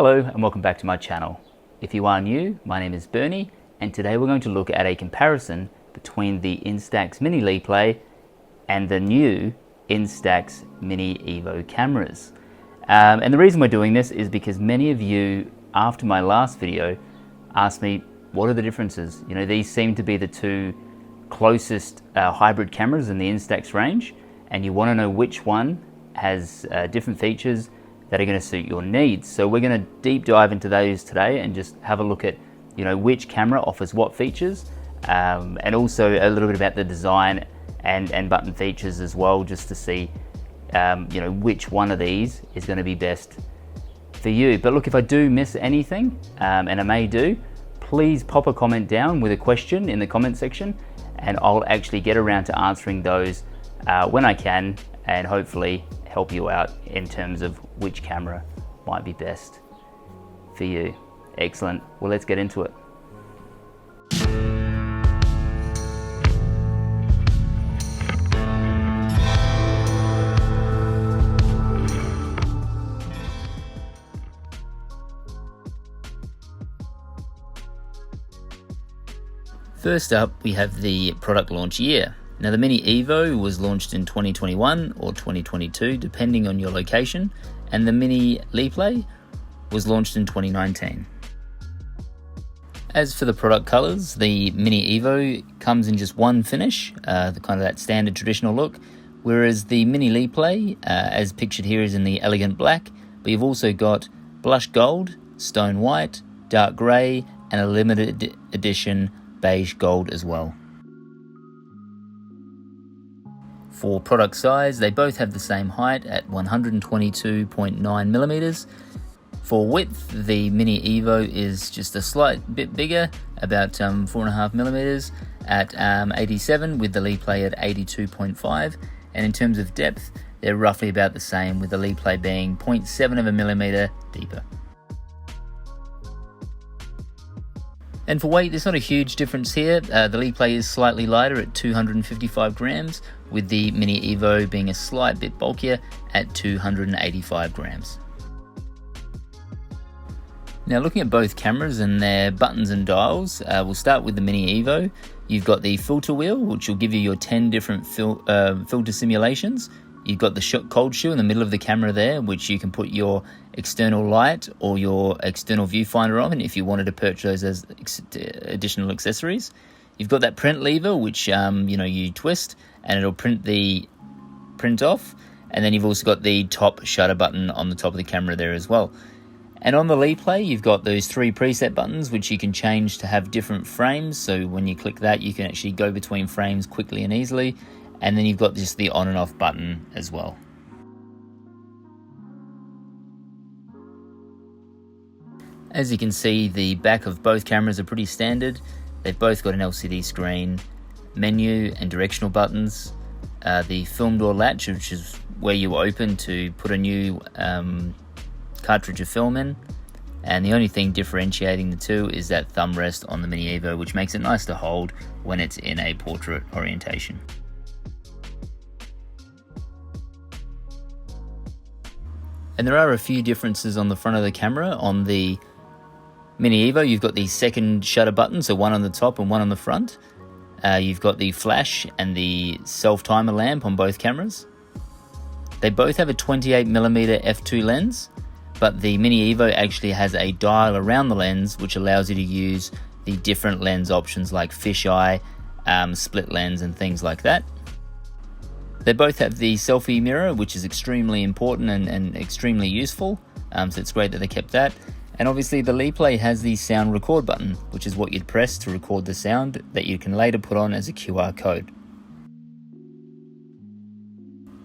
Hello and welcome back to my channel. If you are new, my name is Bernie and today we're going to look at a comparison between the Instax Mini Liplay and the new Instax Mini Evo cameras. And the reason we're doing this is because many of you, after my last video, asked me, what are the differences? You know, these seem to be the two closest hybrid cameras in the Instax range, and you want to know which one has different features that are going to suit your needs. So we're going to deep dive into those today and just have a look at, you know, which camera offers what features, and also a little bit about the design and button features as well, just to see, you know, which one of these is going to be best for you. But look, if I do miss anything, and I may do, please pop a comment down with a question in the comment section, and I'll actually get around to answering those when I can, and hopefully help you out in terms of which camera might be best for you. Excellent. Well, let's get into it. First up, we have the product launch year. Now, the Mini Evo was launched in 2021 or 2022, depending on your location, and the Mini Liplay was launched in 2019. As for the product colors, the Mini Evo comes in just one finish, the kind of that standard traditional look, whereas the Mini Liplay, as pictured here, is in the elegant black, but you've also got blush gold, stone white, dark grey, and a limited edition beige gold as well. For product size, they both have the same height at 122.9 millimeters. For width, the Mini Evo is just a slight bit bigger, about 4.5 millimeters at 87, with the Liplay at 82.5. And in terms of depth, they're roughly about the same, with the Liplay being 0.7 of a millimeter deeper. And for weight, there's not a huge difference here. The Liplay is slightly lighter at 255 grams, with the Mini Evo being a slight bit bulkier at 285 grams. Now, looking at both cameras and their buttons and dials, we'll start with the Mini Evo. You've got the filter wheel, which will give you your 10 different filter simulations. You've got the cold shoe in the middle of the camera there, which you can put your external light or your external viewfinder on if you wanted to purchase those as additional accessories. You've got that print lever, which you know, you twist and it'll print the print off. And then you've also got the top shutter button on the top of the camera there as well. And on the Liplay, you've got those 3 preset buttons, which you can change to have different frames. So when you click that, you can actually go between frames quickly and easily. And then you've got just the on and off button as well. As you can see, the back of both cameras are pretty standard. They've both got an LCD screen, menu and directional buttons, the film door latch, which is where you open to put a new cartridge of film in. And the only thing differentiating the two is that thumb rest on the Mini Evo, which makes it nice to hold when it's in a portrait orientation. And there are a few differences on the front of the camera. On the Mini Evo, you've got the second shutter button, so one on the top and one on the front. You've got the flash and the self-timer lamp on both cameras. They both have a 28mm f2 lens, but the Mini Evo actually has a dial around the lens, which allows you to use the different lens options like fisheye, split lens, and things like that. They both have the selfie mirror, which is extremely important and extremely useful, so it's great that they kept that. And obviously the Liplay has the sound record button, which is what you'd press to record the sound that you can later put on as a QR code.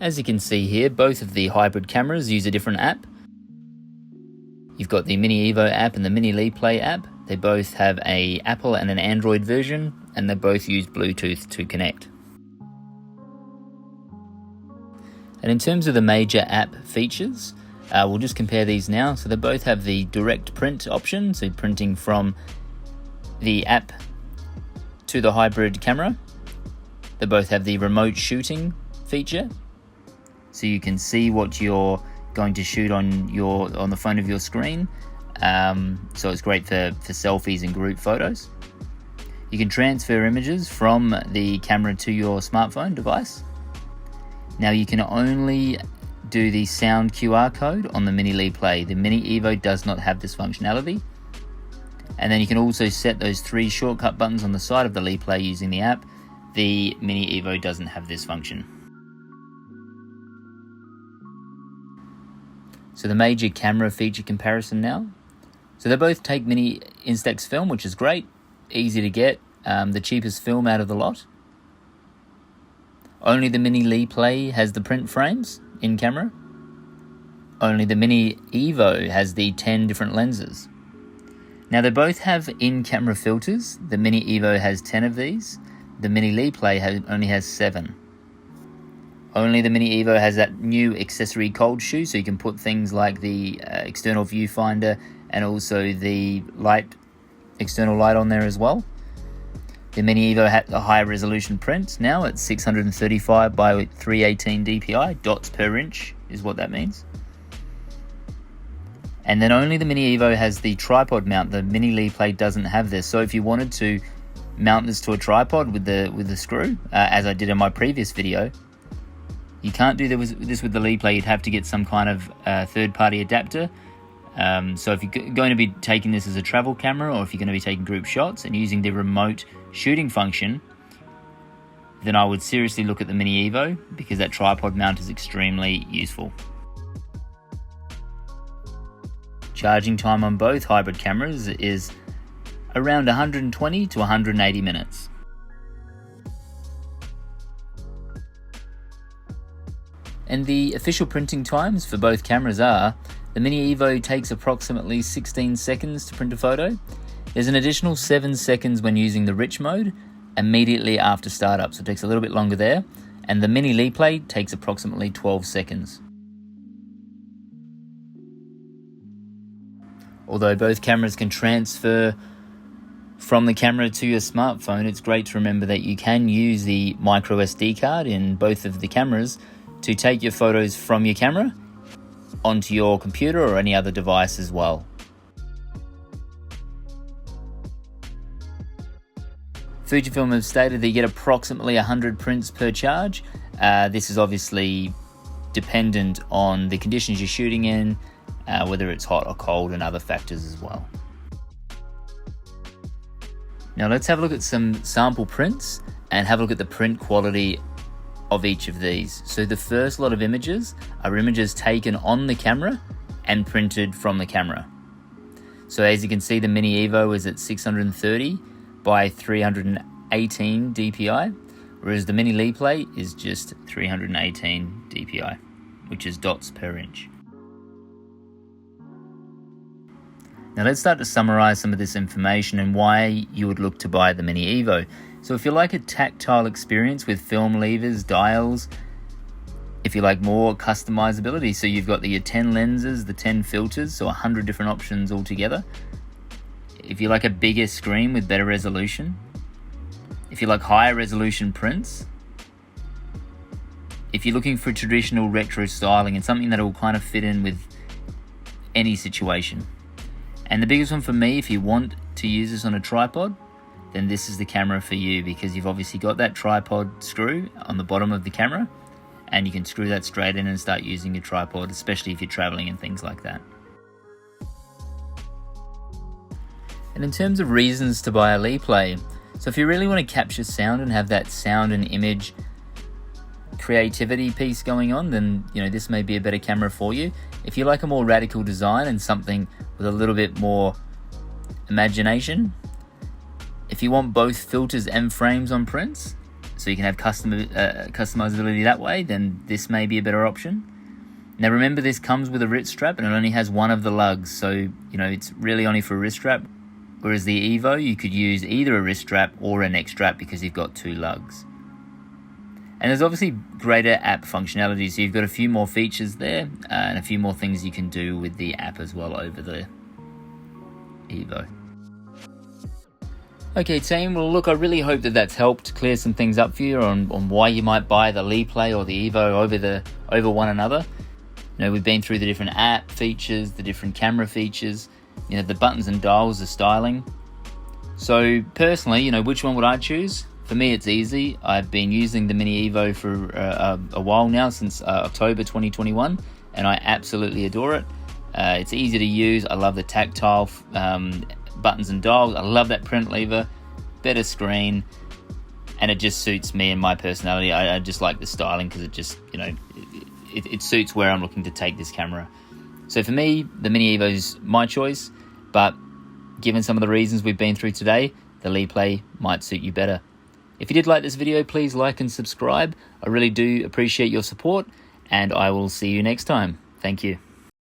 As you can see here, both of the hybrid cameras use a different app. You've got the Mini Evo app and the Mini Liplay app. They both have an Apple and an Android version, and they both use Bluetooth to connect. And in terms of the major app features, we'll just compare these now. So they both have the direct print option, so printing from the app to the hybrid camera. They both have the remote shooting feature, so you can see what you're going to shoot on the phone of your screen. so it's great for selfies and group photos. You can transfer images from the camera to your smartphone device. Now you can only do the sound QR code on the Mini Liplay. The Mini Evo does not have this functionality. And then you can also set those 3 shortcut buttons on the side of the Liplay using the app. The Mini Evo doesn't have this function. So the major camera feature comparison now. So they both take mini Instax film, which is great, easy to get, the cheapest film out of the lot. Only the Mini Liplay has the print frames in camera. Only the Mini Evo has the 10 different lenses. Now they both have in-camera filters. The Mini Evo has 10 of these. The Mini Liplay only has 7. Only the Mini Evo has that new accessory cold shoe, so you can put things like the external viewfinder and also the external light on there as well. The Mini Evo had a higher resolution print now at 635 by 318 dpi, dots per inch is what that means. And then only the Mini Evo has the tripod mount. The Mini Liplay doesn't have this. So if you wanted to mount this to a tripod with the screw, as I did in my previous video, you can't do this with the Liplay. You'd have to get some kind of third-party adapter. So if you're going to be taking this as a travel camera, or if you're going to be taking group shots and using the remote shooting function, then I would seriously look at the Mini Evo, because that tripod mount is extremely useful. Charging time on both hybrid cameras is around 120 to 180 minutes. And the official printing times for both cameras are: the Mini Evo takes approximately 16 seconds to print a photo. There's an additional 7 seconds when using the rich mode immediately after startup, so it takes a little bit longer there. And the Mini Liplay takes approximately 12 seconds. Although both cameras can transfer from the camera to your smartphone, it's great to remember that you can use the micro SD card in both of the cameras to take your photos from your camera onto your computer or any other device as well. Fujifilm have stated that you get approximately 100 prints per charge. This is obviously dependent on the conditions you're shooting in, whether it's hot or cold, and other factors as well. Now let's have a look at some sample prints and have a look at the print quality of each of these. So the first lot of images are images taken on the camera and printed from the camera. So as you can see, the Mini Evo is at 630 by 318 dpi, whereas the Mini Liplay is just 318 dpi, which is dots per inch. Now let's start to summarize some of this information and why you would look to buy the Mini Evo. So if you like a tactile experience with film levers, dials, if you like more customizability, so you've got your 10 lenses, the 10 filters, so 100 different options altogether. If you like a bigger screen with better resolution, if you like higher resolution prints, if you're looking for traditional retro styling and something that will kind of fit in with any situation. And the biggest one for me, if you want to use this on a tripod, then this is the camera for you, because you've obviously got that tripod screw on the bottom of the camera, and you can screw that straight in and start using your tripod, especially if you're traveling and things like that. And in terms of reasons to buy a Liplay, so if you really want to capture sound and have that sound and image creativity piece going on, then this may be a better camera for you. If you like a more radical design and something with a little bit more imagination, if you want both filters and frames on prints, so you can have customizability that way, then this may be a better option. Now remember, this comes with a wrist strap and it only has one of the lugs, so it's really only for a wrist strap. Whereas the Evo, you could use either a wrist strap or a neck strap because you've got 2 lugs. And there's obviously greater app functionality, so you've got a few more features there and a few more things you can do with the app as well over the Evo. Okay team, well look, I really hope that that's helped clear some things up for you on why you might buy the Liplay or the Evo over one another. We've been through the different app features, the different camera features. the buttons and dials, the styling. So personally, which one would I choose? For me, it's easy. I've been using the Mini Evo for a while now, since October 2021, and I absolutely adore it. It's easy to use. I love the tactile buttons and dials. I love that print lever, better screen, and it just suits me and my personality. I just like the styling because it just, it suits where I'm looking to take this camera. So for me, the Mini Evo is my choice, but given some of the reasons we've been through today, the Liplay might suit you better. If you did like this video, please like and subscribe. I really do appreciate your support, and I will see you next time. Thank you.